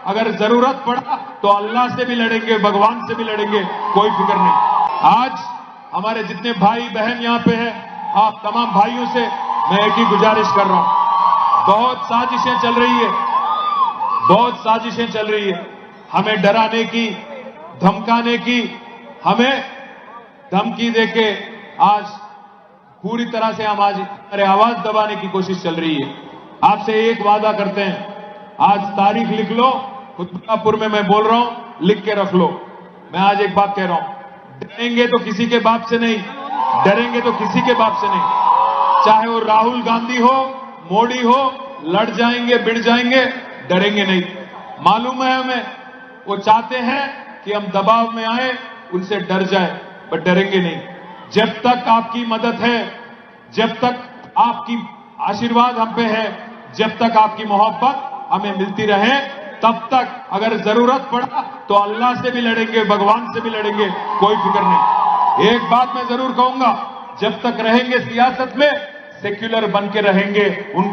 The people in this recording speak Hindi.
अगर जरूरत पड़ा तो अल्लाह से भी लड़ेंगे, भगवान से भी लड़ेंगे, कोई फिक्र नहीं। आज हमारे जितने भाई बहन यहां पे हैं, आप तमाम भाइयों से मैं एक ही गुजारिश कर रहा हूं। बहुत साजिशें चल रही है, बहुत साजिशें चल रही है, हमें डराने की, धमकाने की, हमें धमकी देके आज पूरी तरह से हम आज हमारे आवाज दबाने की कोशिश चल रही है। आपसे एक वादा करते हैं, आज तारीख लिख लो, खुतबापुर में मैं बोल रहा हूं, लिख के रख लो। मैं आज एक बात कह रहा हूं, डरेंगे तो किसी के बाप से नहीं, डरेंगे तो किसी के बाप से नहीं, चाहे वो राहुल गांधी हो, मोदी हो, लड़ जाएंगे, भिड़ जाएंगे, डरेंगे नहीं। मालूम है हमें, वो चाहते हैं कि हम दबाव में आए, उनसे डर जाए, पर डरेंगे नहीं। जब तक आपकी मदद है, जब तक आपकी आशीर्वाद हम पे है, जब तक आपकी मोहब्बत हमें मिलती रहे, तब तक अगर जरूरत पड़ा तो अल्लाह से भी लड़ेंगे, भगवान से भी लड़ेंगे, कोई फिक्र नहीं। एक बात मैं जरूर कहूंगा, जब तक रहेंगे सियासत में, सेक्युलर बन के रहेंगे।